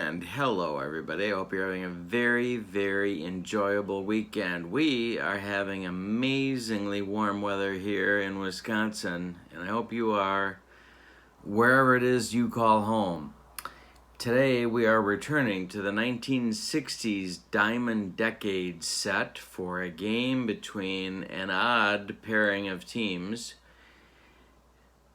And hello, everybody. I hope you're having a very, very enjoyable weekend. We are having amazingly warm weather here in Wisconsin, and I hope you are wherever it is you call home. Today, we are returning to the 1960s Diamond Decade set for a game between an odd pairing of teams.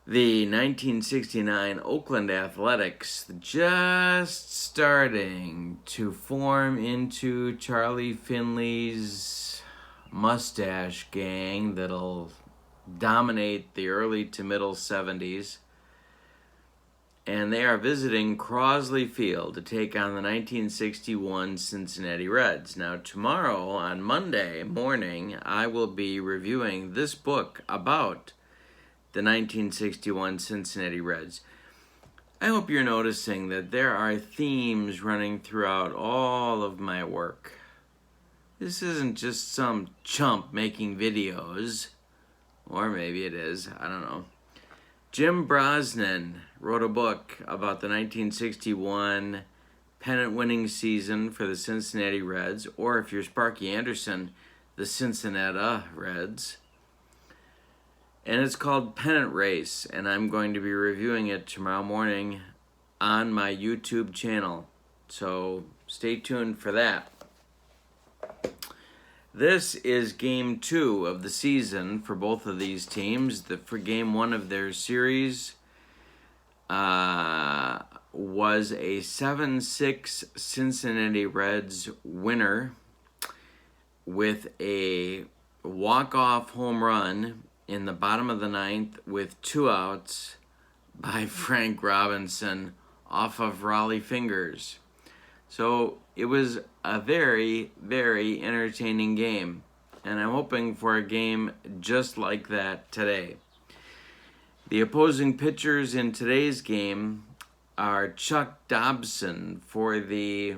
The 1969 Oakland Athletics, just starting to form into Charlie Finley's mustache gang that'll dominate the early to middle 70s. And they are visiting Crosley Field to take on the 1961 Cincinnati Reds. Now, tomorrow, on Monday morning, I will be reviewing this book about the 1961 Cincinnati Reds. I hope you're noticing that there are themes running throughout all of my work. This isn't just some chump making videos, or maybe it is, I don't know. Jim Brosnan wrote a book about the 1961 pennant-winning season for the Cincinnati Reds, or if you're Sparky Anderson, the Cincinnati Reds. And it's called Pennant Race, and I'm going to be reviewing it tomorrow morning on my YouTube channel. So stay tuned for that. This is Game 2 of the season for both of these teams. For Game 1 of their series was a 7-6 Cincinnati Reds winner with a walk-off home run in the bottom of the ninth with 2 outs by Frank Robinson off of Raleigh Fingers. So it was a very, very entertaining game, and I'm hoping for a game just like that today. The opposing pitchers in today's game are Chuck Dobson for the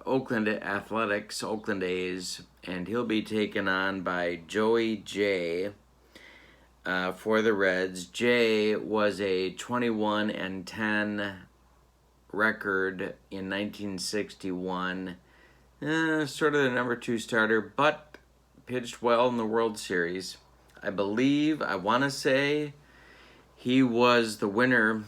Oakland Athletics, Oakland A's, and he'll be taken on by Joey Jay for the Reds. Jay was a 21-10 record in 1961, sort of the number 2 starter, but pitched well in the World Series. I want to say he was the winner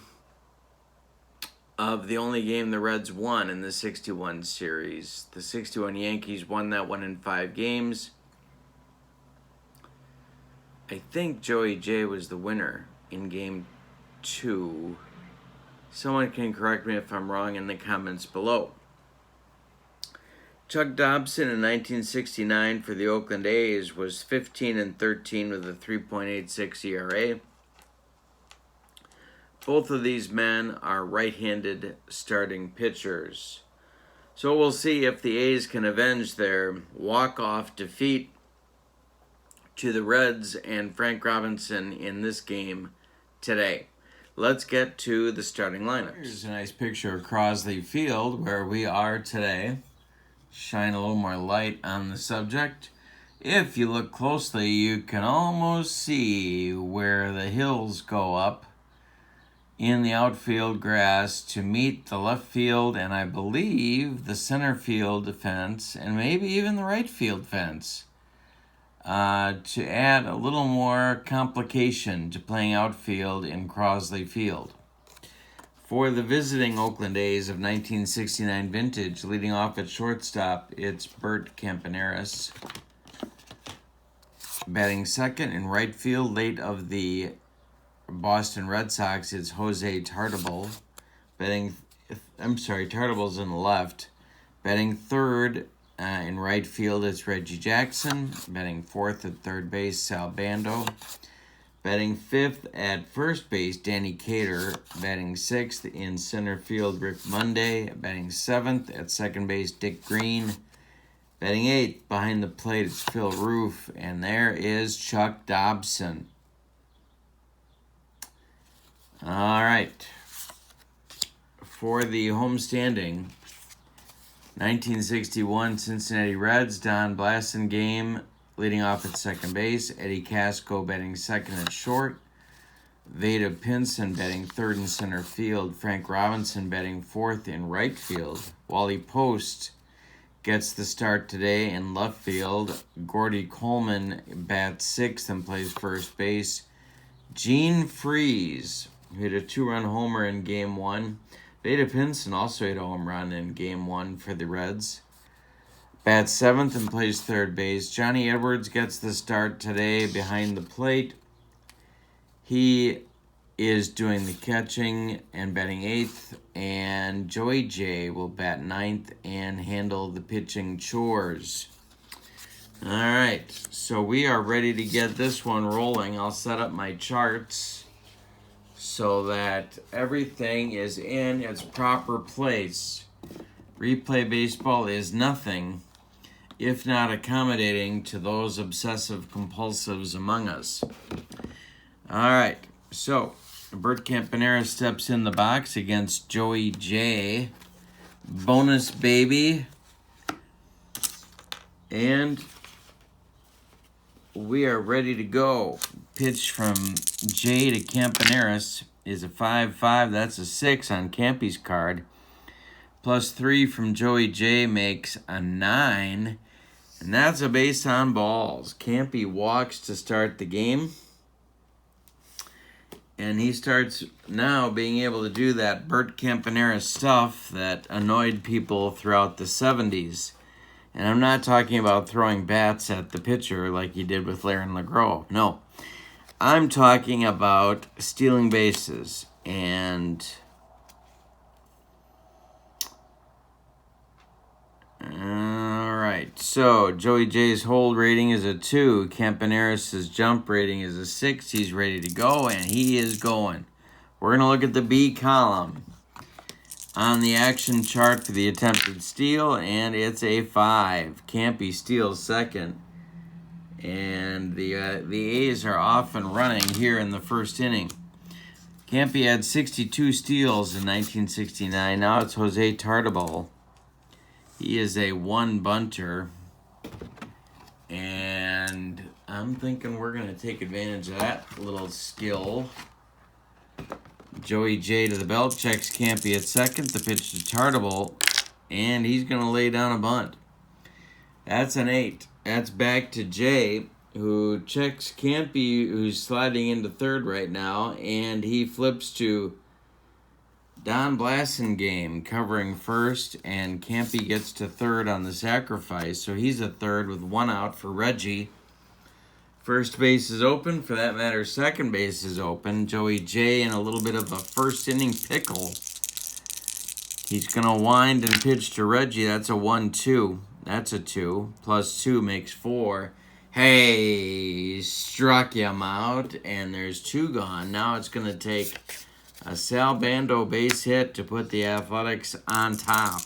of the only game the Reds won in the 61 series. The 61 Yankees won that one in 5 games. I think Joey Jay was the winner in Game 2. Someone can correct me if I'm wrong in the comments below. Chuck Dobson in 1969 for the Oakland A's was 15-13 with a 3.86 ERA. Both of these men are right-handed starting pitchers. So we'll see if the A's can avenge their walk-off defeat to the Reds and Frank Robinson in this game today. Let's get to the starting lineups. Here's a nice picture of Crosley Field where we are today. Shine a little more light on the subject. If you look closely, you can almost see where the hills go up in the outfield grass to meet the left field and I believe the center field fence and maybe even the right field fence to add a little more complication to playing outfield in Crosley Field. For the visiting Oakland A's of 1969 vintage, leading off at shortstop, it's Bert Campaneris. Batting second in right field, late of the Boston Red Sox, it's Jose Tartabull. Tartable's in the left. Batting third in right field, it's Reggie Jackson. Batting fourth at third base, Sal Bando. Batting fifth at first base, Danny Cater. Batting sixth in center field, Rick Monday. Batting seventh at second base, Dick Green. Batting eighth behind the plate, it's Phil Roof. And there is Chuck Dobson. All right. For the homestanding 1961 Cincinnati Reds, Don Blasingame leading off at second base, Eddie Casco batting second at short, Veda Pinson batting third in center field. Frank Robinson batting fourth in right field. Wally Post gets the start today in left field. Gordy Coleman bats sixth and plays first base. Gene Freeze hit a 2-run homer in Game 1. Veda Pinson also hit a home run in Game 1 for the Reds. Bats seventh and plays third base. Johnny Edwards gets the start today behind the plate. He is doing the catching and batting eighth, and Joey J will bat ninth and handle the pitching chores. All right, so we are ready to get this one rolling. I'll set up my charts so that everything is in its proper place. Replay baseball is nothing if not accommodating to those obsessive compulsives among us. All right, so Bert Campanera steps in the box against Joey J. Bonus baby. And we are ready to go. Pitch from J to Campaneris is a 5-5. That's a 6 on Campy's card. Plus 3 from Joey J makes a 9. And that's a base on balls. Campy walks to start the game. And he starts now being able to do that Bert Campanera stuff that annoyed people throughout the 70s. And I'm not talking about throwing bats at the pitcher like he did with Laren LeGros. No. I'm talking about stealing bases. And all right, so Joey J's hold rating is a 2. Campaneris' jump rating is a 6. He's ready to go, and he is going. We're going to look at the B column on the action chart for the attempted steal, and it's a 5. Campy steals second, and the A's are off and running here in the first inning. Campy had 62 steals in 1969. Now it's Jose Tartabull. He is a 1 bunter, and I'm thinking we're going to take advantage of that little skill. Joey J to the belt, checks Campy at second, the pitch to Tartabull, and he's going to lay down a bunt. That's an 8. That's back to J, who checks Campy, who's sliding into third right now, and he flips to Don Blasingame covering first, and Campy gets to third on the sacrifice, so he's a third with 1 out for Reggie. First base is open. For that matter, second base is open. Joey J in a little bit of a first inning pickle. He's going to wind and pitch to Reggie. That's a 1-2. That's a 2. Plus 2 makes 4. Hey, struck him out, and there's 2 gone. Now it's going to take a Sal Bando base hit to put the Athletics on top.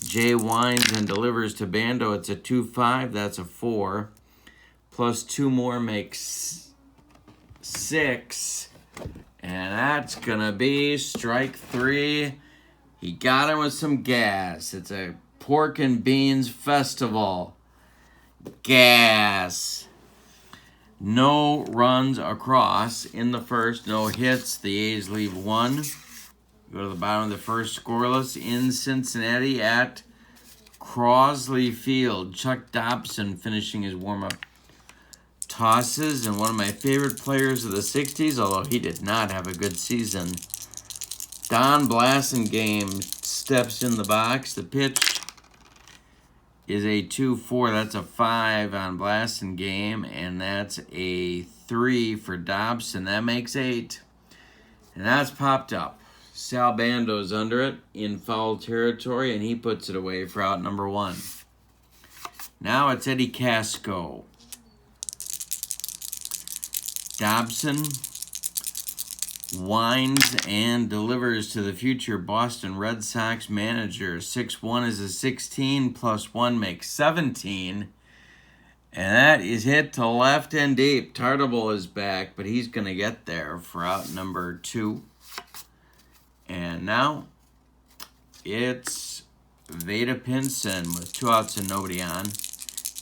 Jay winds and delivers to Bando. It's a 2-5. That's a 4. Plus 2 more makes 6. And that's going to be strike 3. He got him with some gas. It's a pork and beans festival. Gas. No runs across in the first, no hits. The A's leave 1. Go to the bottom of the first, scoreless in Cincinnati at Crosley Field. Chuck Dobson finishing his warm-up tosses, and one of my favorite players of the 60s, although he did not have a good season. Don Blasingame steps in the box. The pitch is a 2-4. That's a 5 on Blasingame, and that's a 3 for Dobson. That makes 8. And that's popped up. Sal Bando's under it in foul territory, and he puts it away for out number 1. Now it's Eddie Casco. Dobson winds and delivers to the future Boston Red Sox manager. 6-1 is a 16, plus 1 makes 17. And that is hit to left and deep. Tartabull is back, but he's going to get there for out number 2. And now it's Veda Pinson with 2 outs and nobody on.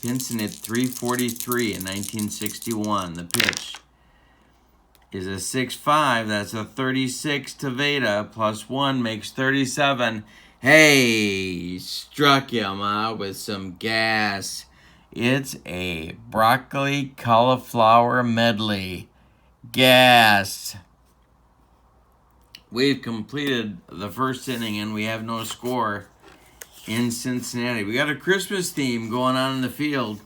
Pinson hit .343 in 1961. The pitch is a 6-5. That's a 36 to Veda. Plus 1 makes 37. Hey, struck him out with some gas. It's a broccoli cauliflower medley. Gas. We've completed the first inning and we have no score in Cincinnati. We got a Christmas theme going on in the field.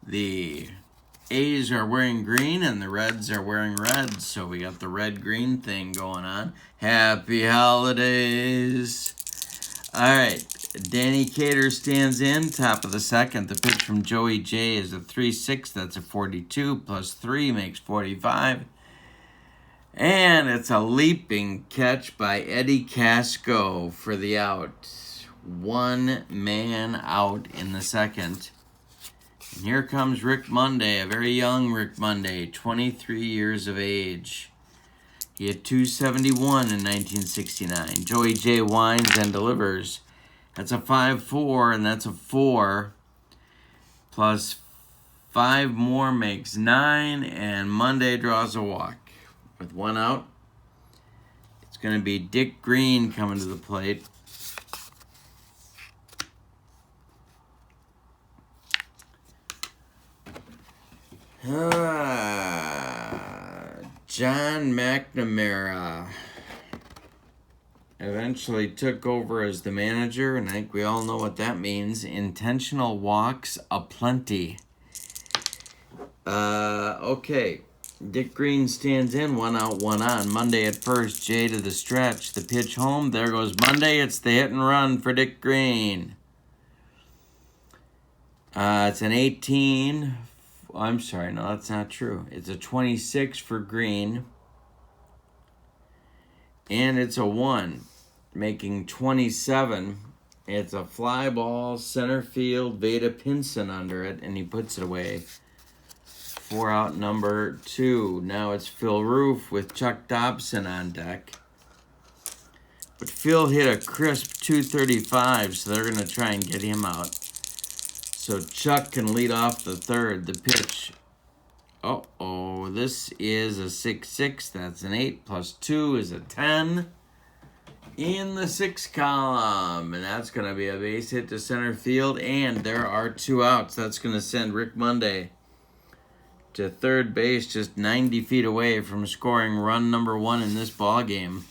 The A's are wearing green and the Reds are wearing red, so we got the red-green thing going on. Happy holidays. All right, Danny Cater stands in, top of the second. The pitch from Joey J is a 3-6. That's a 42. Plus 3 makes 45. And it's a leaping catch by Eddie Casco for the out. 1 man out in the second. And here comes Rick Monday, a very young Rick Monday, 23 years of age. He had 271 in 1969. Joey J winds and delivers. That's a 5-4, and that's a 4. Plus 5 more makes 9, and Monday draws a walk. With 1 out, it's going to be Dick Green coming to the plate. John McNamara eventually took over as the manager, and I think we all know what that means. Intentional walks aplenty. Okay. Dick Green stands in, 1 out, 1 on. Monday at first, Jay to the stretch. The pitch home. There goes Monday. It's the hit and run for Dick Green. It's an 18. I'm sorry, no, that's not true. It's a 26 for Green. And it's a 1, making 27. It's a fly ball, center field, Veda Pinson under it, and he puts it away. 4 out, number 2. Now it's Phil Roof with Chuck Dobson on deck. But Phil hit a crisp 235, so they're going to try and get him out. So Chuck can lead off the third. The pitch. Uh-oh, this is a 6-6. That's an 8. Plus 2 is a 10. In the 6 column. And that's going to be a base hit to center field. And there are 2 outs. That's going to send Rick Monday to third base, just 90 feet away from scoring run number 1 in this ball game.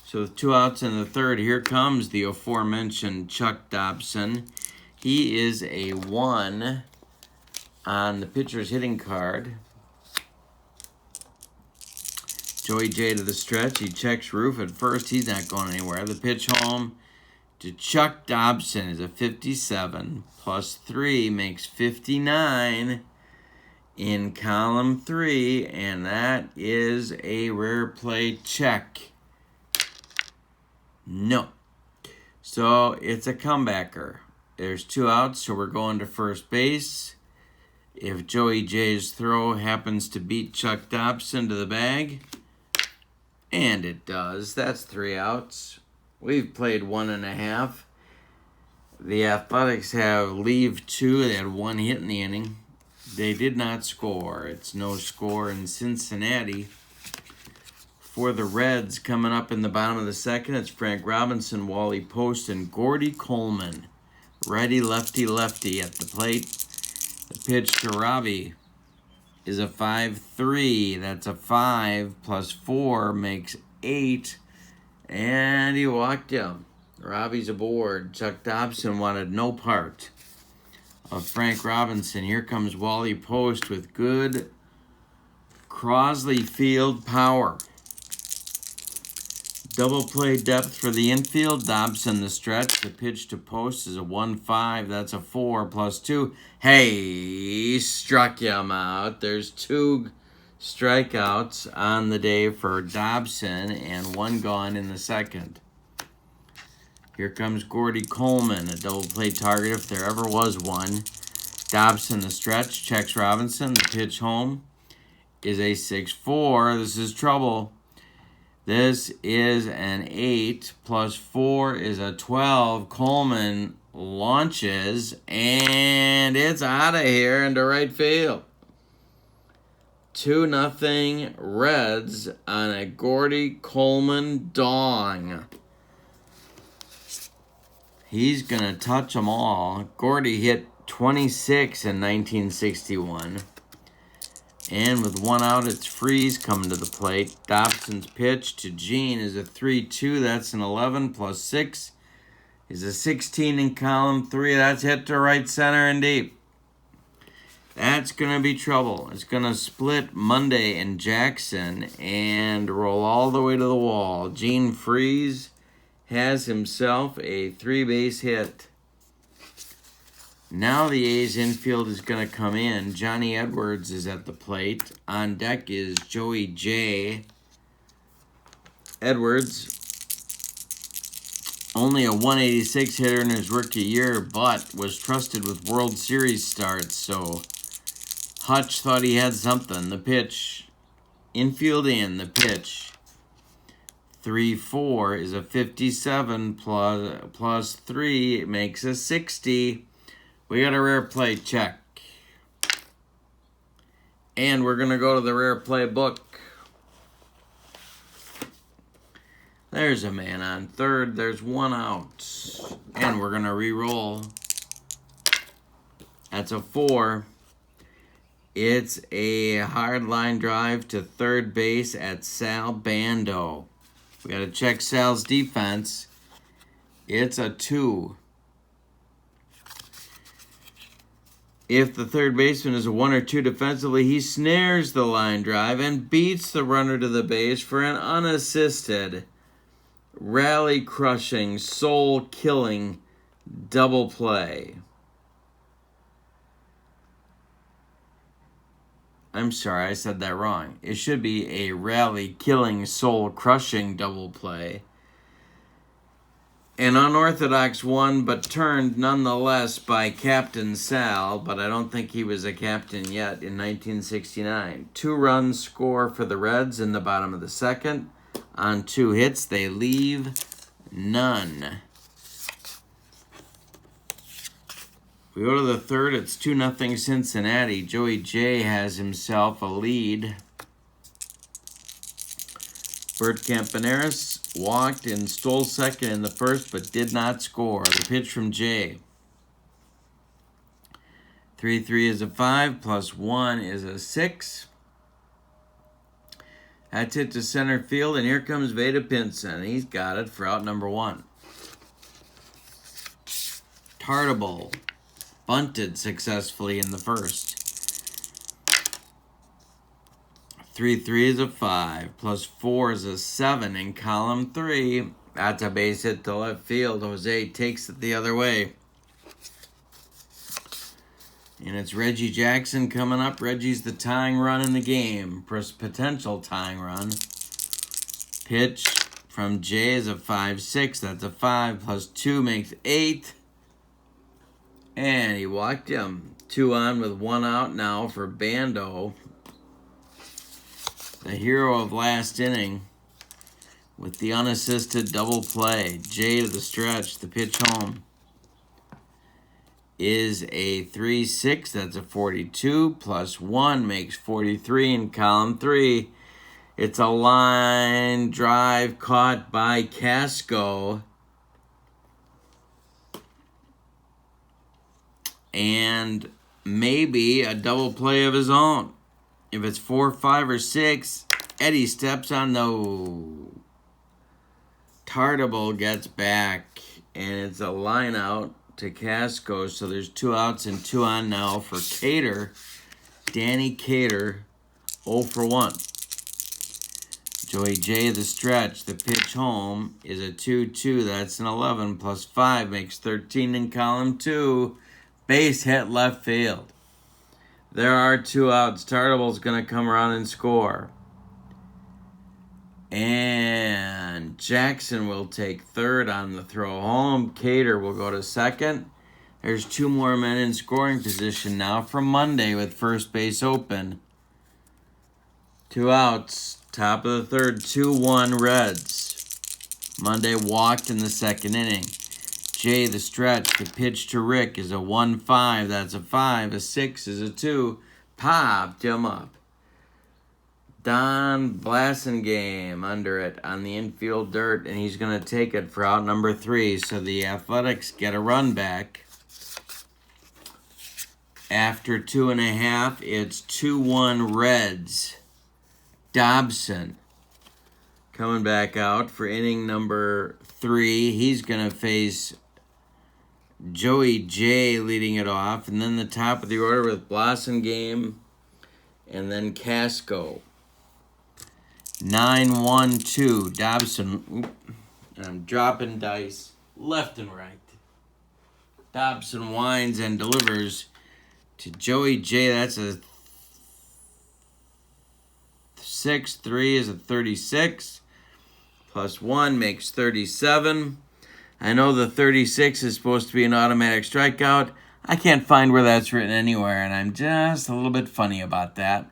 So with 2 outs in the third, here comes the aforementioned Chuck Dobson. He is a 1 on the pitcher's hitting card. Joey J to the stretch. He checks Roof at first. He's not going anywhere. The pitch home to Chuck Dobson is a 57. Plus 3 makes 59. In column 3, and that is a rare play check. No. So it's a comebacker. There's 2 outs, so we're going to first base. If Joey J's throw happens to beat Chuck Dobson to the bag, and it does, that's 3 outs. We've played 1.5. The Athletics have leave 2. They had 1 hit in the inning. They did not score. It's no score in Cincinnati. For the Reds, coming up in the bottom of the second, it's Frank Robinson, Wally Post, and Gordy Coleman. Righty, lefty, lefty at the plate. The pitch to Robbie is a 5-3. That's a 5 plus 4 makes 8. And he walked him. Robbie's aboard. Chuck Dobson wanted no part of Frank Robinson. Here comes Wally Post with good Crosley field power. Double play depth for the infield. Dobson the stretch. The pitch to Post is a 1-5. That's a 4 plus 2. Hey, struck him out. There's 2 strikeouts on the day for Dobson and 1 gone in the second. Here comes Gordy Coleman, a double play target if there ever was one. Dobson the stretch, checks Robinson. The pitch home is a 6-4. This is trouble. This is an 8 plus 4 is a 12. Coleman launches, and it's out of here into right field. 2-0 Reds on a Gordy Coleman dong. He's going to touch them all. Gordy hit 26 in 1961. And with one out, it's Freeze coming to the plate. Dobson's pitch to Gene is a 3-2. That's an 11 plus 6 is a 16 in column 3. That's hit to right center and deep. That's going to be trouble. It's going to split Monday and Jackson and roll all the way to the wall. Gene Freeze has himself a 3-base hit. Now the A's infield is going to come in. Johnny Edwards is at the plate. On deck is Joey J. Edwards, only a 186 hitter in his rookie year, but was trusted with World Series starts, so Hutch thought he had something. The pitch, infield in, the pitch. 3-4 is a 57 plus 3 makes a 60. We got a rare play check. And we're going to go to the rare play book. There's a man on third. There's one out. And we're going to re-roll. That's a 4. It's a hard line drive to third base at Sal Bando. We got to check Sal's defense. It's a 2. If the third baseman is a 1 or 2 defensively, he snares the line drive and beats the runner to the base for an unassisted, rally-crushing, soul-killing double play. I'm sorry, I said that wrong. It should be a rally-killing, soul-crushing double play. An unorthodox one, but turned nonetheless by Captain Sal, but I don't think he was a captain yet, in 1969. 2-run score for the Reds in the bottom of the second. On 2 hits, they leave none. We go to the third. It's 2-0 Cincinnati. Joey J has himself a lead. Bert Campaneris walked and stole second in the first, but did not score. The pitch from Jay. 3-3 is a 5, plus 1 is a 6. That's hit to center field, and here comes Veda Pinson. He's got it for out number 1. Tartable bunted successfully in the first. 3-3 is a 5, plus 4 is a 7 in column 3. That's a base hit to left field. Jose takes it the other way. And it's Reggie Jackson coming up. Reggie's the tying run in the game. Potential tying run. Pitch from Jay is a 5-6. That's a 5 plus 2 makes 8. And he walked him. 2 on with 1 out now for Bando. The hero of last inning with the unassisted double play. Jay to the stretch. The pitch home is a 3-6. That's a 42. Plus 1 makes 43 in column 3. It's a line drive caught by Casco. And maybe a double play of his own. If it's 4, 5, or 6, Eddie steps on the Tartable gets back, and it's a line out to Casco. So there's 2 outs and 2 on now for Cater. Danny Cater, 0 for 1. Joey J the stretch. The pitch home is a 2-2. That's an 11 plus 5 makes 13 in column 2. Base hit left field. There are 2 outs. Tartable's going to come around and score. And Jackson will take third on the throw home. Cater will go to second. There's 2 more men in scoring position now from Monday with first base open. 2 outs. Top of the third, 2-1 Reds. Monday walked in the second inning. Jay the stretch. The pitch to Rick is a 1-5. That's a 5. A 6 is a 2. Popped him up. Don Blasingame under it on the infield dirt, and he's going to take it for out number 3. So the Athletics get a run back. After 2.5, it's 2-1 Reds. Dobson coming back out for inning number 3. He's going to face Joey J leading it off, and then the top of the order with Blasingame and then Casco. 9-1-2. Dobson. I'm dropping dice left and right. Dobson winds and delivers to Joey J. That's a 6. 3 is a 36. Plus 1 makes 37. I know the 36 is supposed to be an automatic strikeout. I can't find where that's written anywhere, and I'm just a little bit funny about that.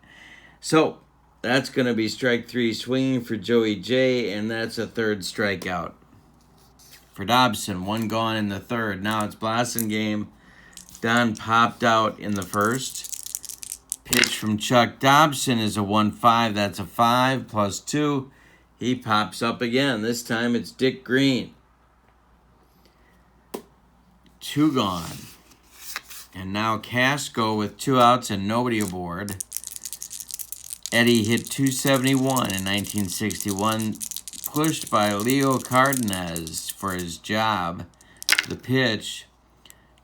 So that's going to be strike 3 swinging for Joey J, and that's a 3rd strikeout. For Dobson, 1 gone in the 3rd. Now it's Blasingame. Don popped out in the 1st. Pitch from Chuck Dobson is a 1-5. That's a 5 plus 2. He pops up again. This time it's Dick Green. 2 gone. And now Casco with 2 outs and nobody aboard. Eddie hit 271 in 1961, pushed by Leo Cardenas for his job. The pitch,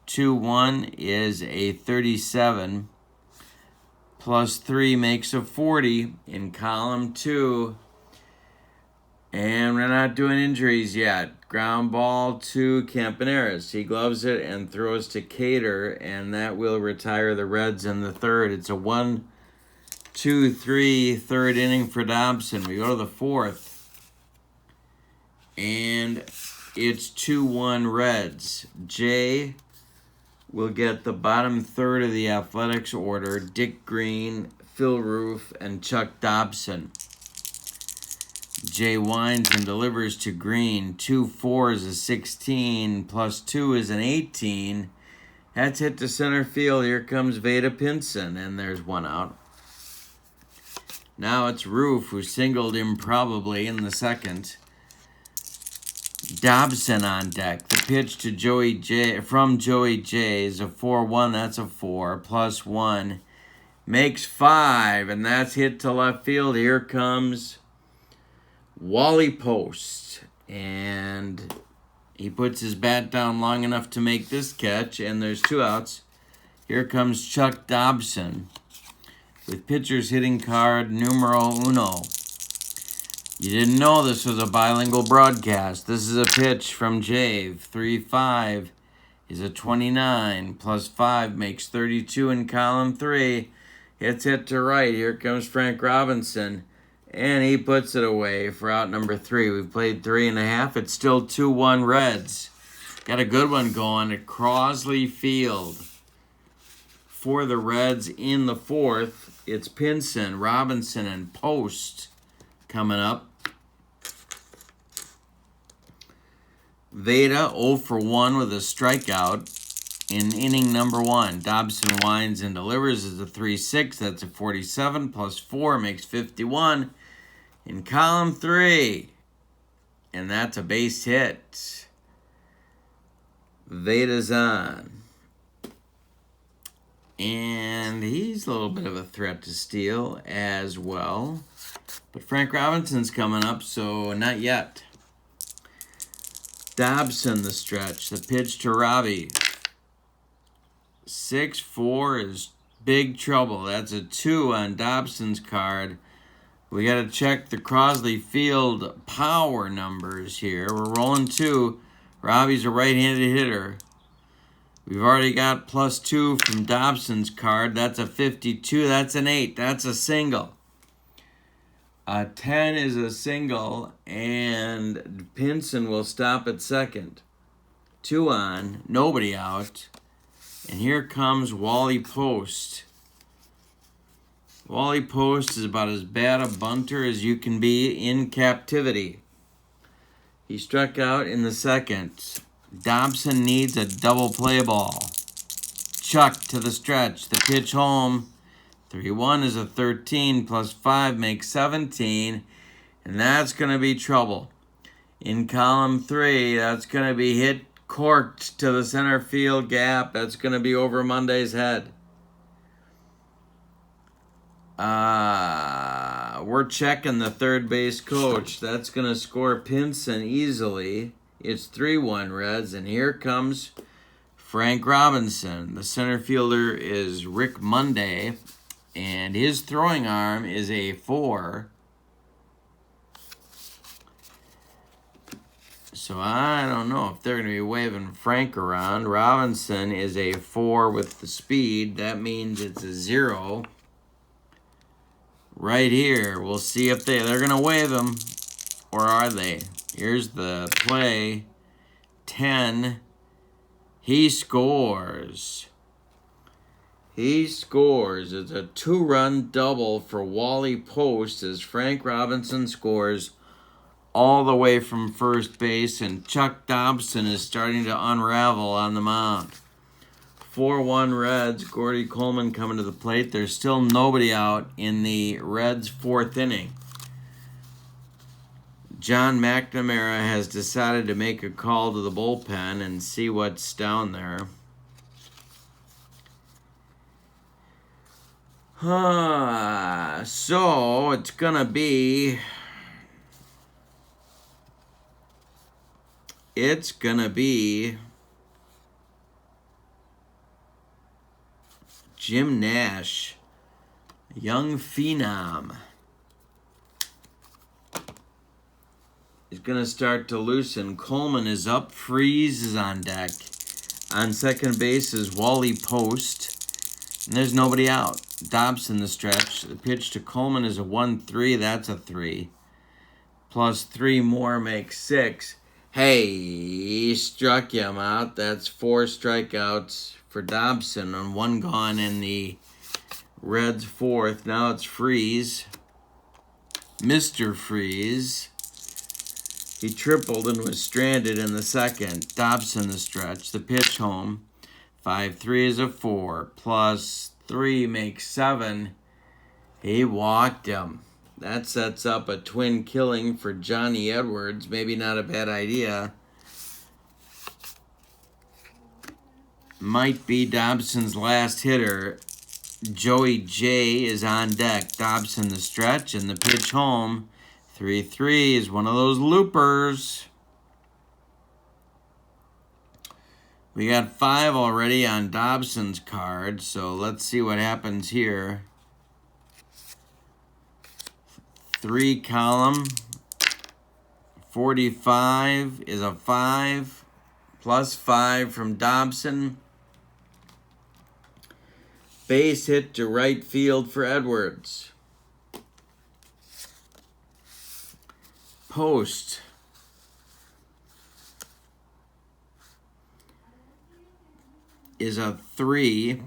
2-1 is a 37, plus 3 makes a 40 in column 2. And we're not doing injuries yet. Ground ball to Campaneris. He gloves it and throws to Cater, and that will retire the Reds in the 3rd. It's a 1-2-3 3rd inning for Dobson. We go to the 4th, and it's 2-1 Reds. Jay will get the bottom 3rd of the Athletics order. Dick Green, Phil Roof, and Chuck Dobson. Jay winds and delivers to Green. 2-4 is a 16, plus 2 is an 18. That's hit to center field. Here comes Veda Pinson, and there's 1 out. Now it's Roof, who singled improbably in the 2nd. Dobson on deck. The pitch to Joey J from Joey J is a 4-1. That's a 4, plus 1 makes 5, and that's hit to left field. Here comes Wally Post, and he puts his bat down long enough to make this catch, and there's 2 outs. Here comes Chuck Dobson with pitcher's hitting card numero 1. You didn't know this was a bilingual broadcast. This is a pitch from Jave. 3-5 is a 29, plus 5 makes 32 in column 3. It's hit to right. Here comes Frank Robinson, and he puts it away for out number 3. We've played 3.5. It's still 2-1 Reds. Got a good one going at Crosley Field. For the Reds in the 4th, it's Pinson, Robinson, and Post coming up. Veda 0 for 1 with a strikeout in inning number 1. Dobson winds and delivers as a 3-6. That's a 47, plus 4 makes 51 in column 3. And that's a base hit. Veda's on. And he's a little bit of a threat to steal as well. But Frank Robinson's coming up, so not yet. Dobson the stretch. The pitch to Robbie. 6-4 is big trouble. That's a 2 on Dobson's card. We got to check the Crosley Field power numbers here. We're rolling 2. Robbie's a right-handed hitter. We've already got plus 2 from Dobson's card. That's a 52. That's an 8. That's a single. A 10 is a single, and Pinson will stop at second. 2 on, nobody out. And here comes Wally Post. Wally Post is about as bad a bunter as you can be in captivity. He struck out in the 2nd. Dobson needs a double play ball. Chuck to the stretch. The pitch home. 3-1 is a 13 plus 5 makes 17. And that's going to be trouble. In column 3, that's going to be hit corked to the center field gap. That's going to be over Monday's head. We're checking the third base coach. That's going to score Pinson easily. It's 3-1 Reds, and here comes Frank Robinson. The center fielder is Rick Monday, and his throwing arm is a 4. So I don't know if they're going to be waving Frank around. Robinson is a 4 with the speed. That means it's a 0. Right here, we'll see if they're going to wave him, or are they? Here's the play. 10. He scores. He scores. It's a 2-run double for Wally Post as Frank Robinson scores all the way from first base, and Chuck Dobson is starting to unravel on the mound. 4-1 Reds. Gordy Coleman coming to the plate. There's still nobody out in the Reds' 4th inning. John McNamara has decided to make a call to the bullpen and see what's down there. So it's going to be... Jim Nash, young phenom, is going to start to loosen. Coleman is up. Freeze is on deck. On second base is Wally Post. And there's nobody out. Dobson the stretch. The pitch to Coleman is a 1-3. That's a 3. Plus 3 more makes 6. Hey, he struck him out. That's 4 strikeouts for Dobson and 1 gone in the Reds' 4th. Now it's Freeze. Mr. Freeze. He tripled and was stranded in the 2nd. Dobson the stretch. The pitch home. 5-3 is a 4. Plus 3 makes 7. He walked him. That sets up a twin killing for Johnny Edwards. Maybe not a bad idea. Might be Dobson's last hitter. Joey J is on deck. Dobson the stretch and the pitch home. 3-3 is one of those loopers. We got 5 already on Dobson's card, so let's see what happens here. 3 column. 45 is a 5. Plus 5 from Dobson. Base hit to right field for Edwards. Post. Is a 3.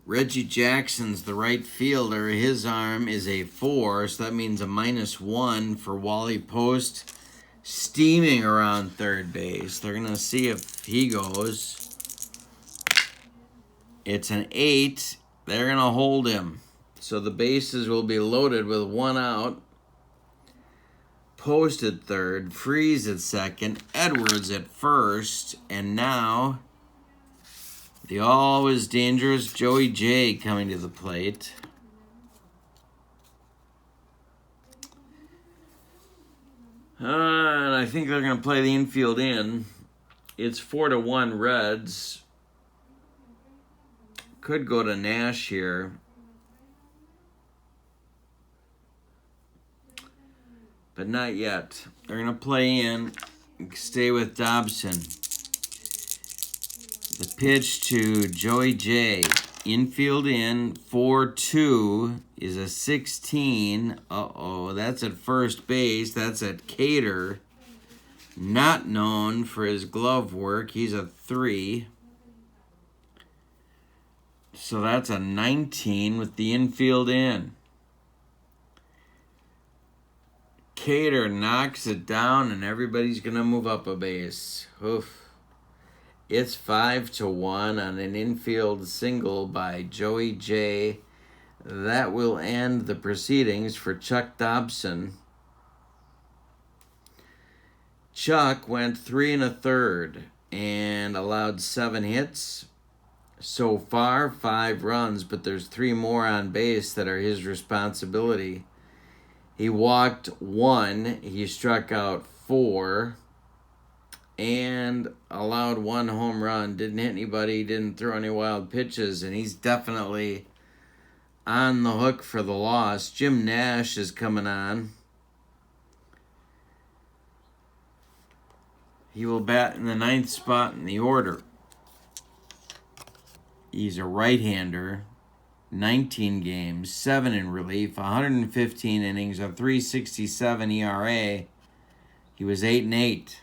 Reggie Jackson's the right fielder. His arm is a 4, so that means a -1 for Wally Post. Steaming around third base. They're going to see if he goes. It's an 8. They're going to hold him. So the bases will be loaded with 1 out. Post at third. Freeze at second. Edwards at first. And now the always dangerous Joey J coming to the plate. And I think they're going to play the infield in. It's 4-1 Reds. Could go to Nash here. But not yet. They're going to play in. Stay with Dobson. The pitch to Joey J. Infield in. 4-2 is a 16. Uh-oh, that's at first base. That's at Cater. Not known for his glove work. He's a 3. So that's a 19 with the infield in. Cater knocks it down, and everybody's going to move up a base. Oof. It's 5-1 on an infield single by Joey J. That will end the proceedings for Chuck Dobson. Chuck went 3 1/3 and allowed 7 hits. So far, 5 runs, but there's 3 more on base that are his responsibility. He walked 1, he struck out 4, and allowed 1 home run. Didn't hit anybody, didn't throw any wild pitches, and he's definitely on the hook for the loss. Jim Nash is coming on. He will bat in the 9th spot in the order. He's a right-hander, 19 games, 7 in relief, 115 innings, a 3.67 ERA. He was 8-8.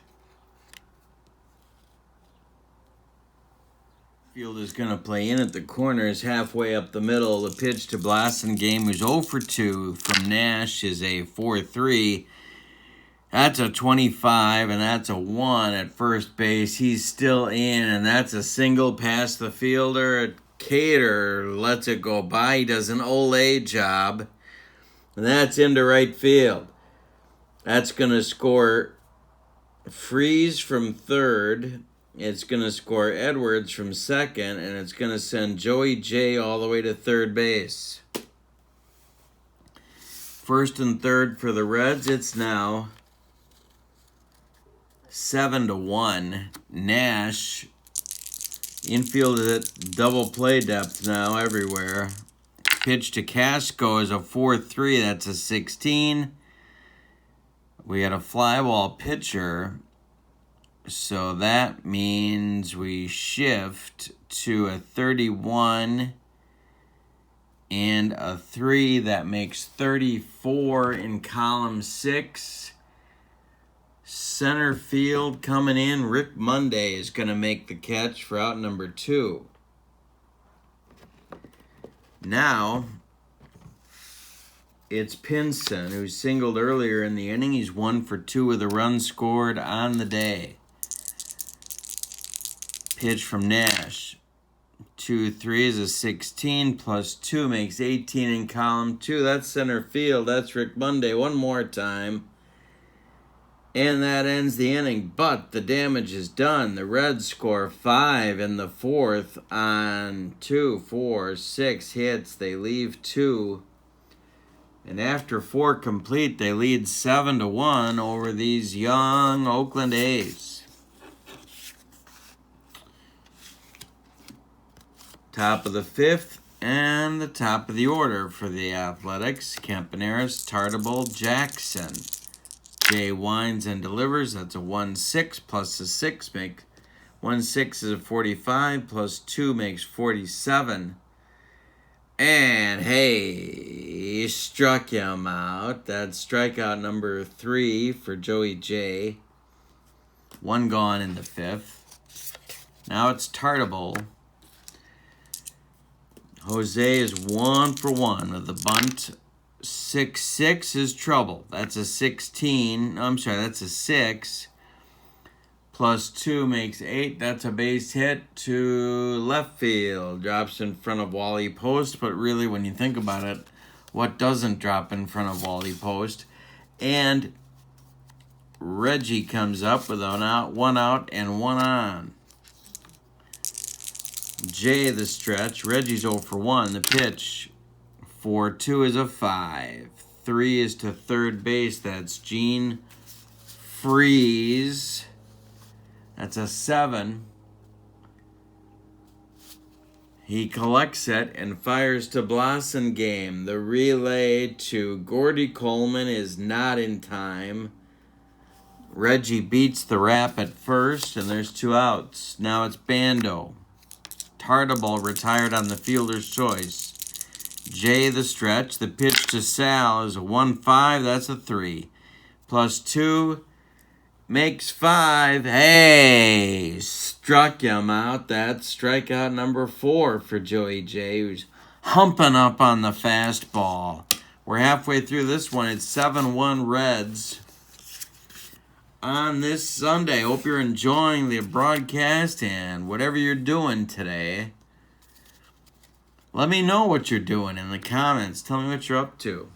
Field is going to play in at the corners, halfway up the middle. The pitch to Blassingame, who's 0 for 2 from Nash, is a 4-3. That's a 25, and that's a 1 at first base. He's still in, and that's a single past the fielder. Cater lets it go by. He does an Olay job, and that's into right field. That's going to score Freeze from third. It's going to score Edwards from second, and it's going to send Joey J all the way to third base. First and third for the Reds, it's now 7-1. Nash, infield is at double play depth now everywhere. Pitch to Casco is a 4-3, that's a 16. We had a fly ball pitcher, so that means we shift to a 31 and a 3. That makes 34 in column 6. Center field coming in. Rick Monday is going to make the catch for out number 2. Now, it's Pinson, who singled earlier in the inning. He's 1 for 2 with a run scored on the day. Pitch from Nash. 2-3 is a 16, plus 2 makes 18 in column 2. That's center field. That's Rick Monday. One more time. And that ends the inning, but the damage is done. The Reds score 5 in the 4th on 2, 4, 6 hits. They leave 2. And after 4 complete, they lead 7-1 over these young Oakland A's. Top of the 5th and the top of the order for the Athletics. Campaneris, Tartable, Jackson. Jay winds and delivers. That's a 1-6 plus a 6 make 1-6 is a 45 plus 2 makes 47. And hey, he struck him out. That's strikeout number 3 for Joey J. 1 gone in the 5th. Now it's Tartable. Jose is 1 for 1 with the bunt. 6-6 is trouble. That's a 16. I'm sorry, that's a 6. Plus 2 makes 8. That's a base hit to left field. Drops in front of Wally Post, but really when you think about it, what doesn't drop in front of Wally Post? And Reggie comes up with one out, and 1 on. Jay the stretch. Reggie's 0 for 1. The pitch. 4-2 is a 5. 3 is to third base. That's Gene Freeze. That's a 7. He collects it and fires to Blassingame. The relay to Gordy Coleman is not in time. Reggie beats the rap at first, and there's 2 outs. Now it's Bando. Tartable retired on the fielder's choice. Jay the stretch. The pitch to Sal is a 1-5. That's a 3. Plus 2 makes 5. Hey, struck him out. That's strikeout number 4 for Joey J, who's humping up on the fastball. We're halfway through this one. It's 7-1 Reds on this Sunday. Hope you're enjoying the broadcast and whatever you're doing today. Let me know what you're doing in the comments. Tell me what you're up to.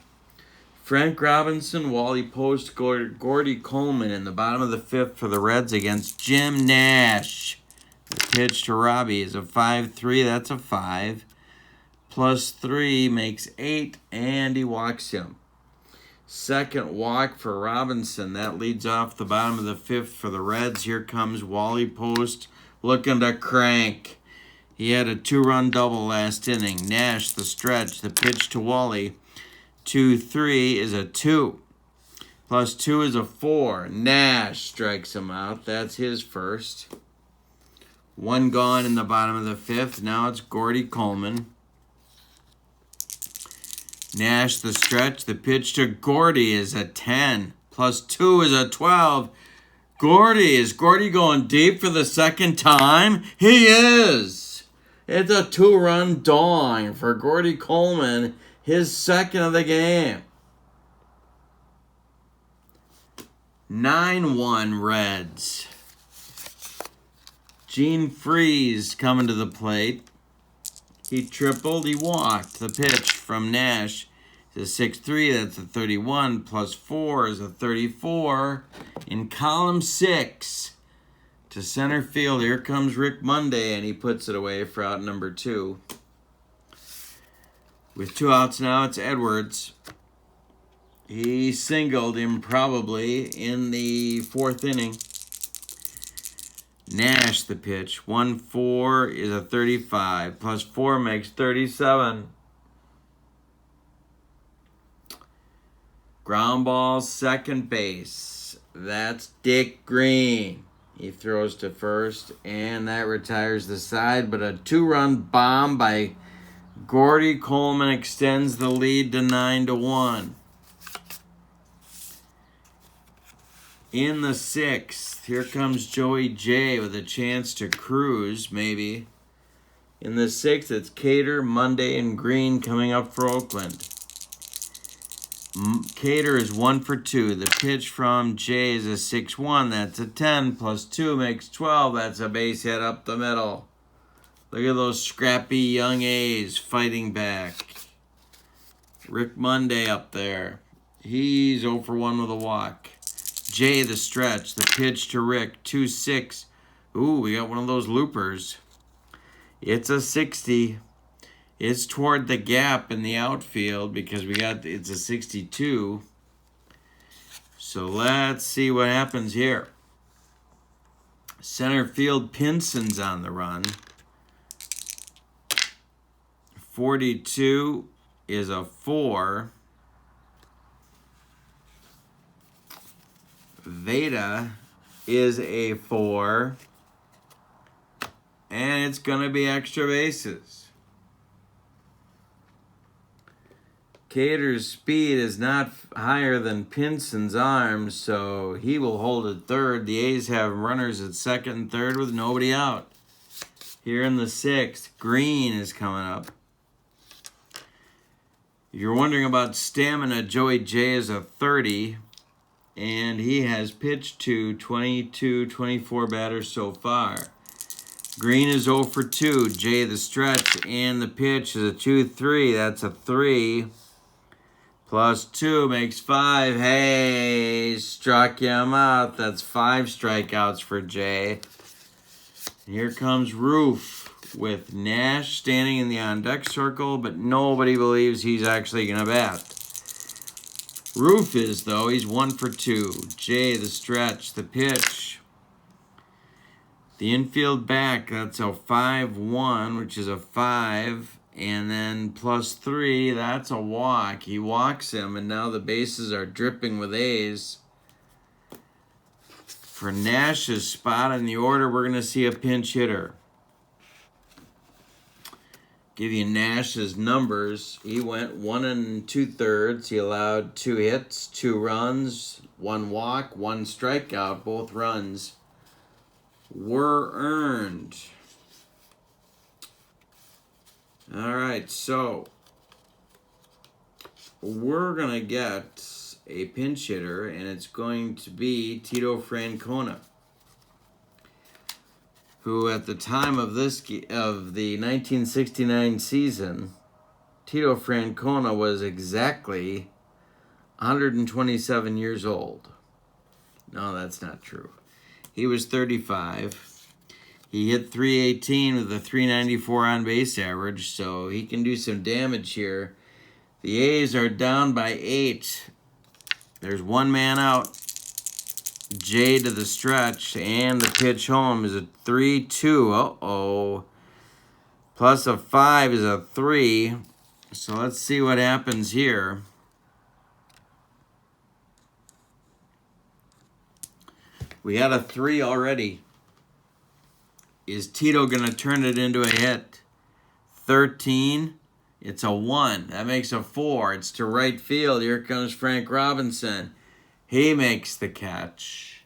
Frank Robinson, Wally Post, Gordy Coleman in the bottom of the fifth for the Reds against Jim Nash. The pitch to Robbie is a 5-3. That's a 5. Plus 3 makes 8, and he walks him. Second walk for Robinson. That leads off the bottom of the fifth for the Reds. Here comes Wally Post looking to crank. He had a 2-run double last inning. Nash, the stretch, the pitch to Wally. 2-3 is a 2. Plus 2 is a 4. Nash strikes him out. That's his first. One gone in the bottom of the fifth. Now it's Gordy Coleman. Nash, the stretch, the pitch to Gordy is a 10. Plus 2 is a 12. Is Gordy going deep for the second time? He is. It's a 2-run dong for Gordy Coleman, his second of the game. 9-1 Reds. Gene Freeze coming to the plate. He tripled, he walked. The pitch from Nash is a 6-3, that's a 31. Plus 4 is a 34. In column 6 to center field, here comes Rick Monday, and he puts it away for out number 2. With 2 outs now, it's Edwards. He singled improbably in the 4th inning. Nash, the pitch. 1-4 is a 35. Plus 4 makes 37. Ground ball, second base. That's Dick Green. He throws to first, and that retires the side. But a 2-run bomb by Gordy Coleman extends the lead to 9-1. In the 6th, here comes Joey J with a chance to cruise, maybe. In the 6th, it's Cater, Monday, and Green coming up for Oakland. Cater is 1 for 2. The pitch from J is a 6-1. That's a 10. Plus 2 makes 12. That's a base hit up the middle. Look at those scrappy young A's fighting back. Rick Monday up there. He's 0 for 1 with a walk. J, the stretch. The pitch to Rick. 2-6. Ooh, we got one of those loopers. It's a 60. It's toward the gap in the outfield because it's a 62. So let's see what happens here. Center field, Pinson's on the run. 42 is a 4. Veda is a 4. And it's going to be extra bases. Cater's speed is not higher than Pinson's arms, so he will hold at third. The A's have runners at second and third with nobody out. Here in the 6th, Green is coming up. If you're wondering about stamina, Joey J is a 30, and he has pitched to 24 batters so far. Green is 0 for 2. J, the stretch, and the pitch is a 2-3. That's a 3. Plus 2 makes 5. Hey, struck him out. That's 5 strikeouts for Jay. And here comes Roof with Nash standing in the on-deck circle, but nobody believes he's actually going to bat. Roof is, though. He's 1 for 2. Jay, the stretch, the pitch. The infield back, that's a 5-1, which is a 5. And then plus 3, that's a walk. He walks him, and now the bases are dripping with A's. For Nash's spot in the order, we're going to see a pinch hitter. Give you Nash's numbers. He went 1 2/3. He allowed 2 hits, 2 runs, 1 walk, 1 strikeout. Both runs were earned. All right, so we're going to get a pinch hitter, and it's going to be Tito Francona, who at the time of the 1969 season, Tito Francona was exactly 127 years old. No, that's not true. He was 35. He hit .318 with a .394 on-base average, so he can do some damage here. The A's are down by 8. There's one man out. Jay to the stretch, and the pitch home is a 3-2. Uh-oh. Plus a 5 is a 3. So let's see what happens here. We got a 3 already. Is Tito going to turn it into a hit? 13. It's a 1. That makes a 4. It's to right field. Here comes Frank Robinson. He makes the catch.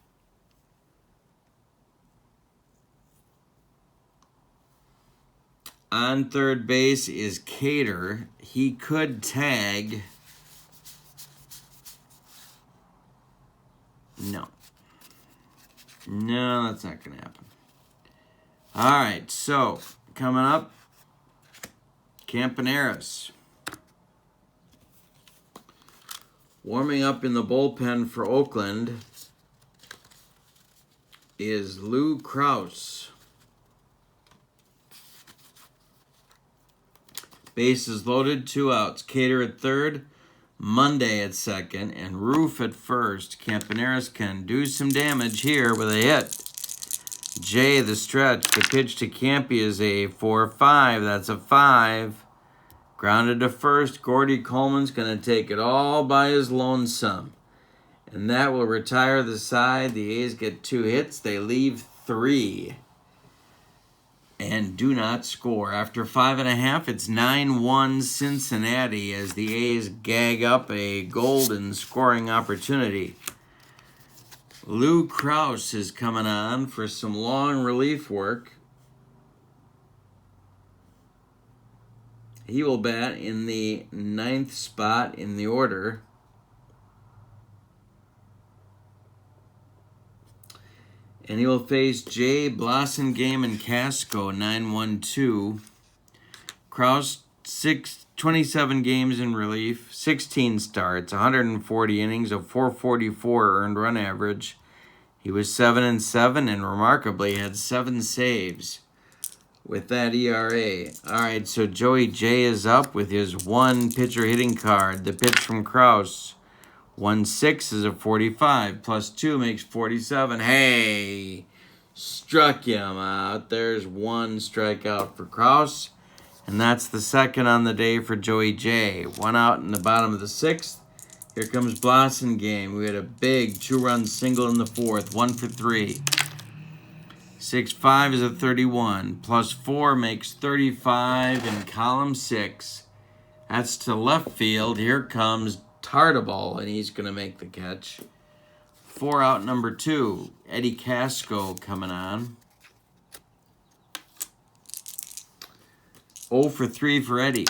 On third base is Cater. He could tag. No. No, that's not going to happen. All right, so coming up, Campaneris. Warming up in the bullpen for Oakland is Lou Krause. Bases loaded, 2 outs. Cater at third, Monday at second, and Roof at first. Campaneris can do some damage here with a hit. Jay the stretch. The pitch to Campy is a 4-5. That's a 5. Grounded to first. Gordy Coleman's going to take it all by his lonesome. And that will retire the side. The A's get 2 hits. They leave 3. And do not score. After 5.5, it's 9-1 Cincinnati as the A's gag up a golden scoring opportunity. Lou Krause is coming on for some long relief work. He will bat in the 9th spot in the order. And he will face Jay Blossengame and Casco, 9-1-2. Krause, 27 games in relief, 16 starts, 140 innings, a 444 earned run average. He was 7-7 and remarkably had 7 saves with that ERA. All right, so Joey J is up with his 1 pitcher hitting card. The pitch from Krause. 1-6 is a 45. Plus 2 makes 47. Hey, struck him out. There's 1 strikeout for Krause. And that's the second on the day for Joey J. 1 out in the bottom of the 6th. Here comes Blossengame. We had a big 2-run single in the 4th. 1 for 3. 6-5 is a 31. Plus 4 makes 35 in column 6. That's to left field. Here comes Tartable, and he's going to make the catch. 4 out number 2. Eddie Casco coming on. 0 for 3 for Eddie.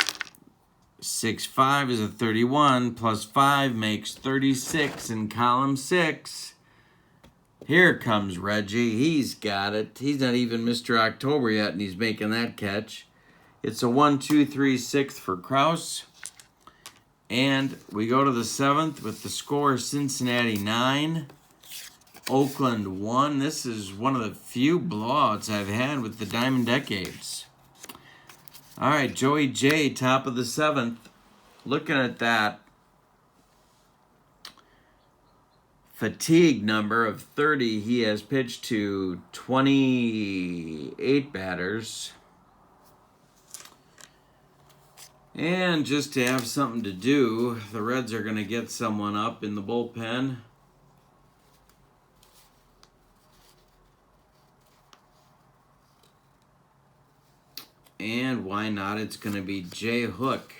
6-5 is a 31. Plus 5 makes 36 in column 6. Here comes Reggie. He's got it. He's not even Mr. October yet, and he's making that catch. It's a 1-2-3-6 for Krause. And we go to the 7th with the score Cincinnati 9, Oakland 1. This is one of the few blowouts I've had with the Diamond Decades. All right, Joey J, top of the 7th. Looking at that fatigue number of 30, he has pitched to 28 batters. And just to have something to do, the Reds are going to get someone up in the bullpen. And why not? It's going to be Jay Hook.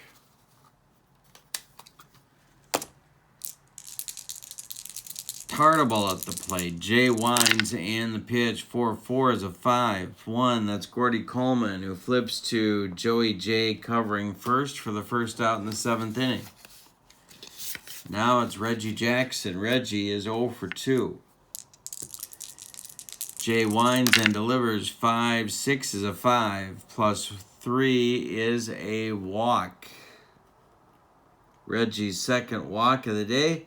Tartable at the plate. Jay winds and the pitch. 4-4 is a 5-1. That's Gordy Coleman, who flips to Joey J covering first for the first out in the 7th inning. Now it's Reggie Jackson. Reggie is 0 for 2. Jay winds and delivers 5. 6 is a 5. Plus 3 is a walk. Reggie's second walk of the day.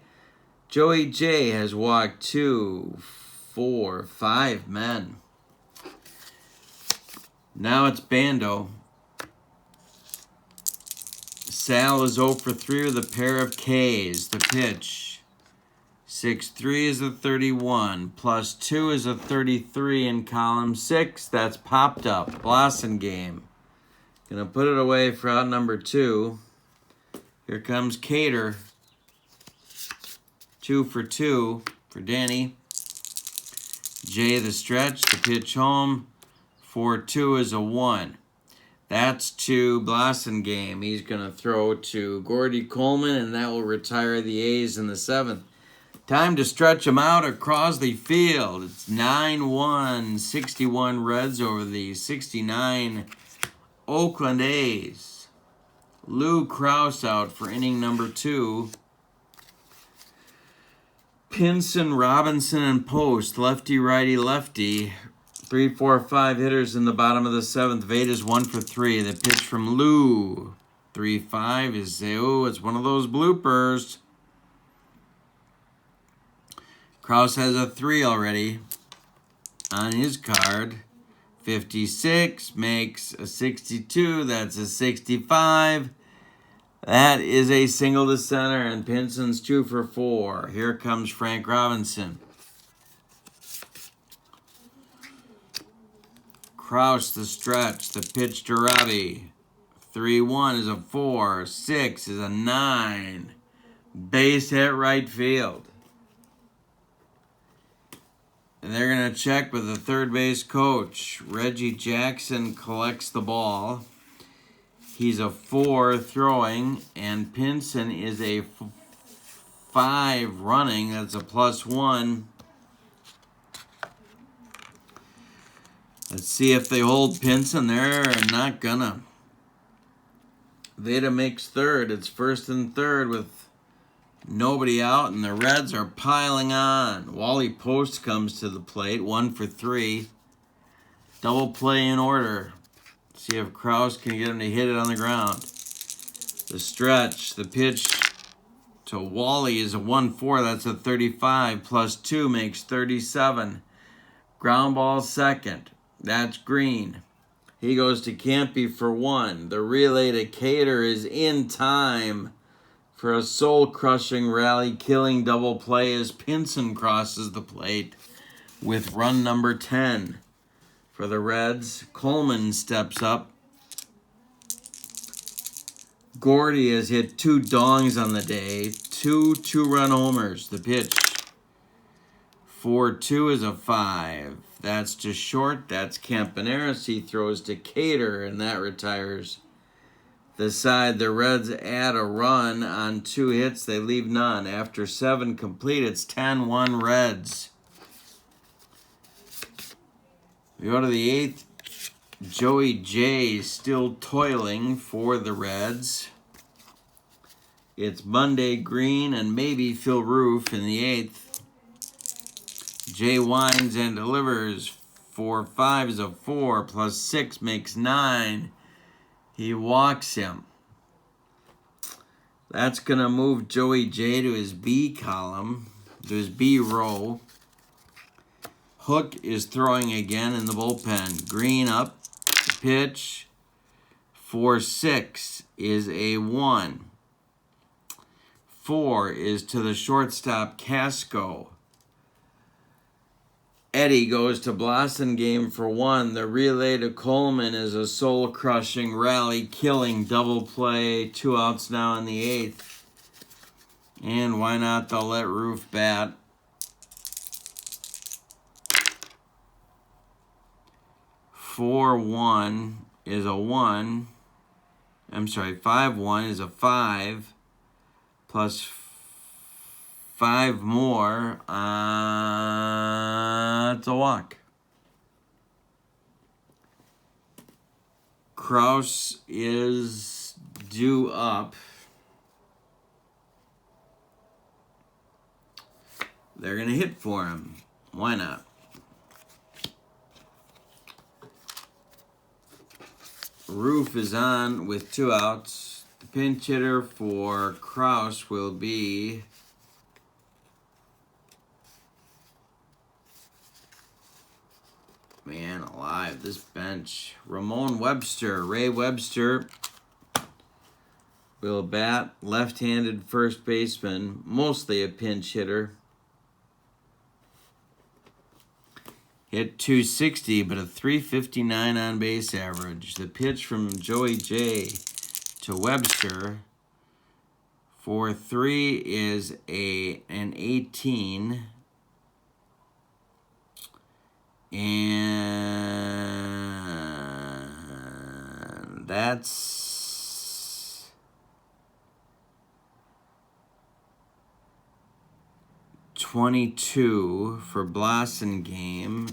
Joey J has walked 2, 4, 5 men. Now it's Bando. Sal is 0 for 3 with a pair of Ks. The pitch. 6-3 is a 31. Plus 2 is a 33 in column 6. That's popped up. Blossom game. Gonna put it away for out number 2. Here comes Cater. 2 for 2 for Danny. Jay the stretch. The pitch home. 4-2 is a 1. That's to Blossom game. He's going to throw to Gordy Coleman, and that will retire the A's in the 7th. Time to stretch them out across the field. It's 9-1, 61 Reds over the 69 Oakland A's. Lou Krause out for inning number 2. Pinson, Robinson, and Post, lefty, righty, lefty. 3, 4, 5 hitters in the bottom of the 7th. Veda's 1 for 3. The pitch from Lou. 3-5 is, it's one of those bloopers. Krause has a 3 already on his card. 56 makes a 62. That's a 65. That is a single to center, and Pinson's 2 for 4. Here comes Frank Robinson. Krause the stretch, the pitch to Robbie. 3-1 is a 4. 6 is a 9. Base hit right field. And they're going to check with the third base coach. Reggie Jackson collects the ball. He's a 4 throwing, and Pinson is a 5 running. That's a +1. Let's see if they hold Pinson. They're not gonna. Veda makes third. It's 1st and 3rd with nobody out, and the Reds are piling on. Wally Post comes to the plate, 1 for 3. Double play in order. See if Krause can get him to hit it on the ground. The stretch, the pitch to Wally is a 1-4. That's a 35. Plus 2 makes 37. Ground ball second. That's Green. He goes to Campy for 1. The relay to Cater is in time for a soul-crushing rally-killing double play as Pinson crosses the plate with run number 10. For the Reds, Coleman steps up. Gordy has hit 2 dongs on the day. 2 two-run homers. The pitch. 4-2 is a 5. That's to short. That's Campaneris. He throws to Cater, and that retires the side. The Reds add a run on 2 hits. They leave none. After 7 complete, it's 10-1 Reds. We go to the 8th. Joey J still toiling for the Reds. It's Monday Green and maybe Phil Roof in the 8th. Jay winds and delivers. 4-5 is a 4. Plus 6 makes 9. He walks him. That's going to move Joey J to his B column, to his B row. Hook is throwing again in the bullpen. Green up. The pitch. 4-6 is a 1. 4 is to the shortstop, Casco. Eddie goes to Blossom game for 1. The relay to Coleman is a soul-crushing, rally-killing double play. 2 outs now in the 8th. And why not? They'll let Roof bat. 4-1 is a 1. I'm sorry, 5-1 is a 5. Plus 5 more. It's a walk. Krause is due up. they're going to hit for him. Why not? Roof is on with 2 outs. The pinch hitter for Kraus will be man alive, this bench. Ramon Webster, Ray Webster will bat, left-handed first baseman, mostly a pinch hitter. Hit 260, but a 359 on base average. The pitch from Joey J to Webster for 3 is an 18. And that's 22 for Blossom game.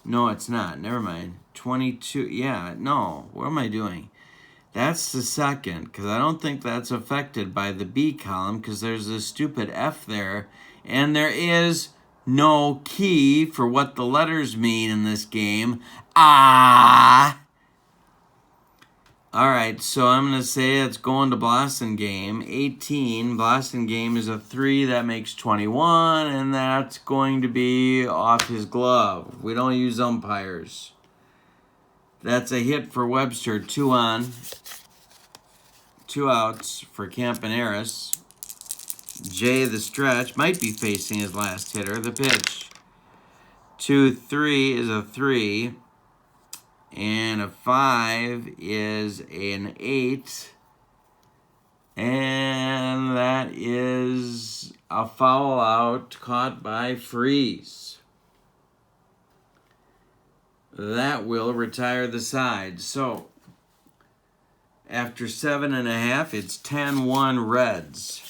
No, it's not. Never mind. 22. Yeah, no. What am I doing? That's the second, because I don't think that's affected by the B column, because there's a stupid F there, and there is no key for what the letters mean in this game. Ah! All right, so I'm going to say it's going to Blossom game. 18. Blossom game is a 3. That makes 21, and that's going to be off his glove. We don't use umpires. That's a hit for Webster. 2 on. 2 outs for Campaneris. Jay, the stretch, might be facing his last hitter. The pitch. 2-3 is a 3. And a 5 is an 8. And that is a foul out caught by Freeze. That will retire the side. So, after 7.5, it's 10-1 Reds.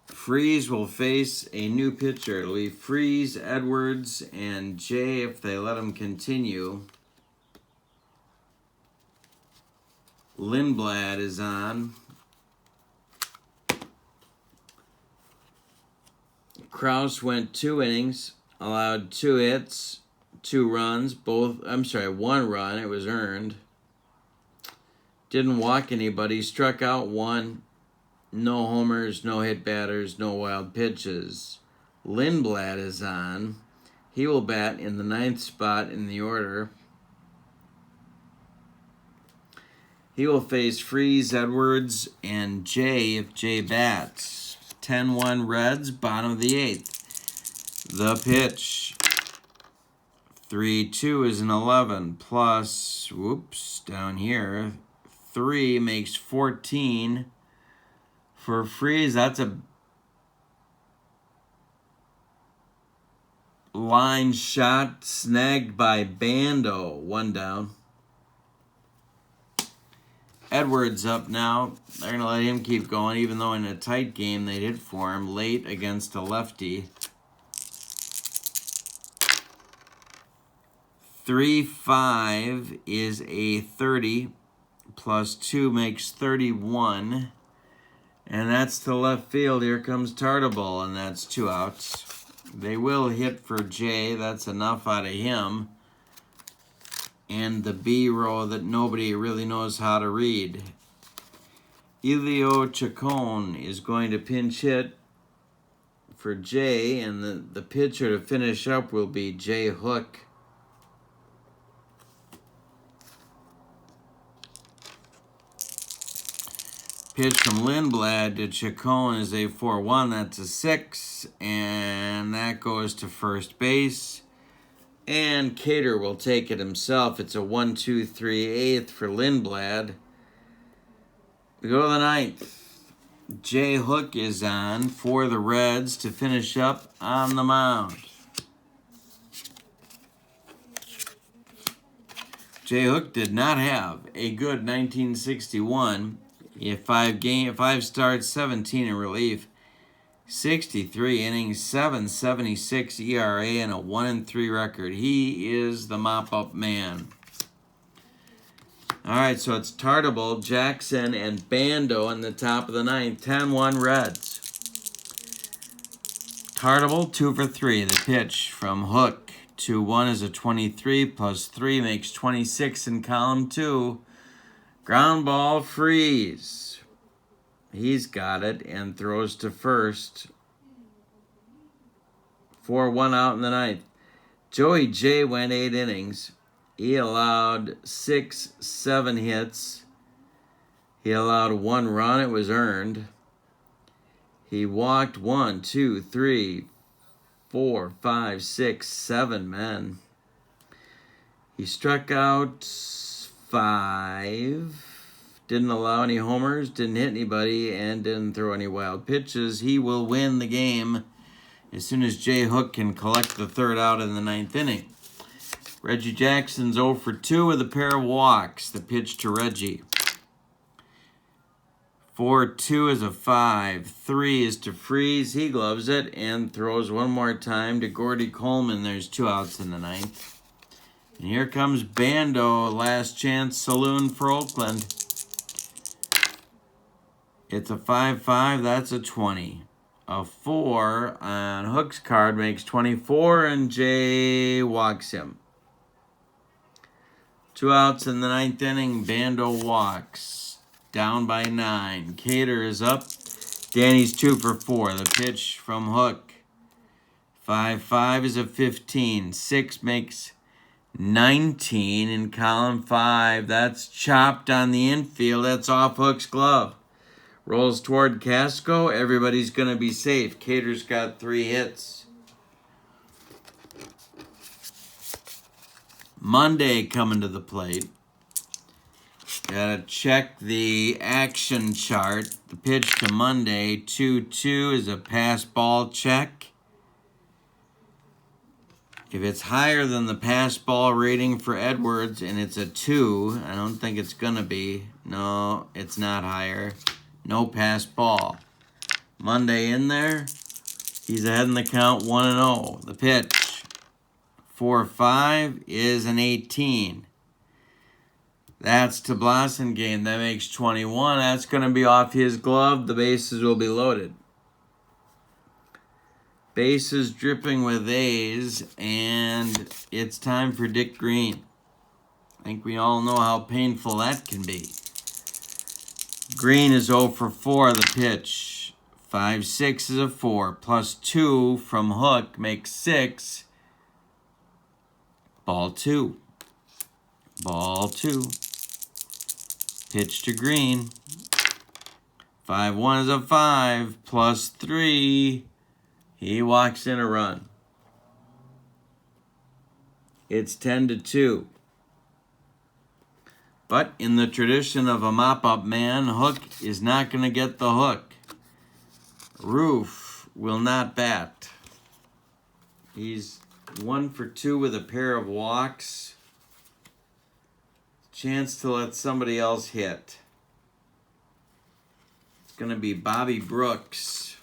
Freeze will face a new pitcher. It'll be Freeze, Edwards, and Jay if they let him continue. Lindblad is on. Kraus went 2 innings, allowed 2 hits, 2 runs, 1 run, it was earned. Didn't walk anybody, struck out 1. No homers, no hit batters, no wild pitches. Lindblad is on. He will bat in the 9th spot in the order. He will face Freeze, Edwards, and Jay if Jay bats. 10-1 Reds, bottom of the 8th. The pitch. 3-2 is an 11 plus, down here. 3 makes 14. For Freeze, that's a line shot snagged by Bando. 1 down. Edwards up now. They're going to let him keep going, even though in a tight game they did for him late against a lefty. 3-5 is a 30. Plus 2 makes 31. And that's to left field. Here comes Tartable, and that's 2 outs. They will hit for Jay. That's enough out of him. And the B row that nobody really knows how to read. Elio Chacon is going to pinch hit for Jay, and the pitcher to finish up will be Jay Hook. Pitch from Lindblad to Chacon is a 4-1. That's a 6. And that goes to first base. And Cater will take it himself. It's a 1-2-3-8 for Lindblad. We go to the 9th. Jay Hook is on for the Reds to finish up on the mound. Jay Hook did not have a good 1961. He had 5 starts, 17 in relief, 63 innings, 7.76 ERA, and a 1-3 record. He is the mop-up man. All right, so it's Tartable, Jackson, and Bando in the top of the 9th. 10-1 Reds. Cartable, 2 for 3. The pitch from Hook. 2-1 is a 23, plus 3 makes 26 in column 2. Ground ball, Freeze. He's got it and throws to first. 4-1 out in the ninth. Joey J went 8 innings. He allowed 6-7 hits. He allowed 1 run. It was earned. He walked 1, 2, 3, 4, 5, 6, 7 men. He struck out 5. Didn't allow any homers, didn't hit anybody, and didn't throw any wild pitches. He will win the game as soon as Jay Hook can collect the 3rd out in the 9th inning. Reggie Jackson's 0 for 2 with a pair of walks. The pitch to Reggie. 4-2 is a 5. 3 is to Freeze. He gloves it and throws one more time to Gordy Coleman. There's 2 outs in the 9th. And here comes Bando, last chance saloon for Oakland. It's a 5-5, that's a 20. A 4 on Hook's card makes 24, and Jay walks him. 2 outs in the 9th inning, Bando walks. Down by 9. Cater is up. Danny's 2 for 4. The pitch from Hook. 5-5 is a 15. 6 makes 19 in column 5. That's chopped on the infield. That's off Hook's glove. Rolls toward Casco. Everybody's going to be safe. Cater's got 3 hits. Monday coming to the plate. Gotta check the action chart. The pitch to Monday, 2-2, is a pass ball check. If it's higher than the pass ball rating for Edwards and it's a 2, I don't think it's going to be. No, it's not higher. No pass ball. Monday in there. He's ahead in the count 1-0. The pitch, 4-5, is an 18. That's to Blossom game. That makes 21. That's going to be off his glove. The bases will be loaded. Bases dripping with A's, and it's time for Dick Green. I think we all know how painful that can be. Green is 0 for 4, the pitch. 5-6 is a 4, plus 2 from Hook makes 6. Ball 2. Ball 2. Pitch to Green. 5-1 is a 5, plus 3. He walks in a run. It's 10-2. But in the tradition of a mop-up man, Hook is not going to get the hook. Roof will not bat. He's 1 for 2 with a pair of walks. Chance to let somebody else hit. It's going to be Bobby Brooks,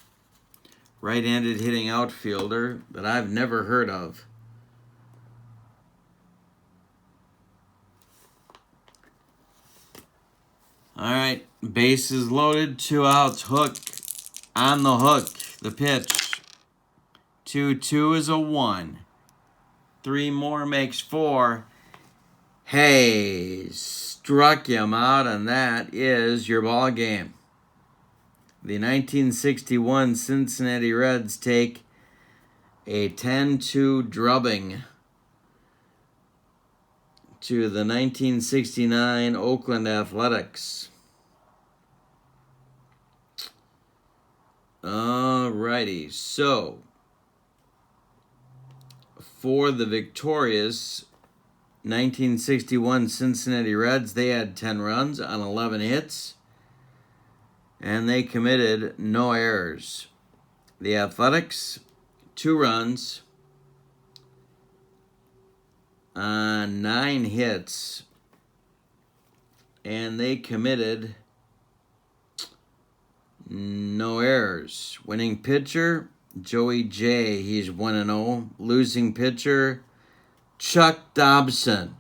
right-handed hitting outfielder that I've never heard of. All right, bases loaded, 2 outs. Hook on the hook. The pitch. 2-2 is a 1. 3 more makes 4. Hey, struck him out, and that is your ball game. The 1961 Cincinnati Reds take a 10-2 drubbing to the 1969 Oakland Athletics. Alrighty, so for the victorious 1961 Cincinnati Reds, they had 10 runs on 11 hits, and they committed no errors. The Athletics, 2 runs on 9 hits, and they committed no errors. Winning pitcher, Joey J. He's 1-0. Losing pitcher, Chuck Dobson,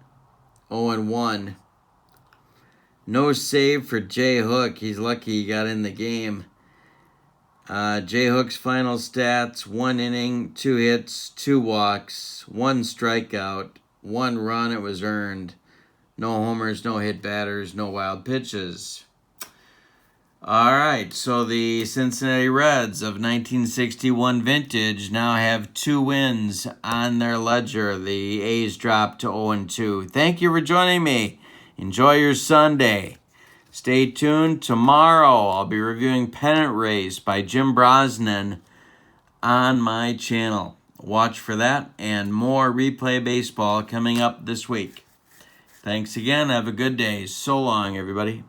0-1. No save for Jay Hook. He's lucky he got in the game. J-Hook's final stats: 1 inning, 2 hits, 2 walks, 1 strikeout, 1 run. It was earned. No homers, no hit batters, no wild pitches. All right, so the Cincinnati Reds of 1961 vintage now have 2 wins on their ledger. The A's dropped to 0-2. Thank you for joining me. Enjoy your Sunday. Stay tuned. Tomorrow I'll be reviewing Pennant Race by Jim Brosnan on my channel. Watch for that and more replay baseball coming up this week. Thanks again. Have a good day. So long, everybody.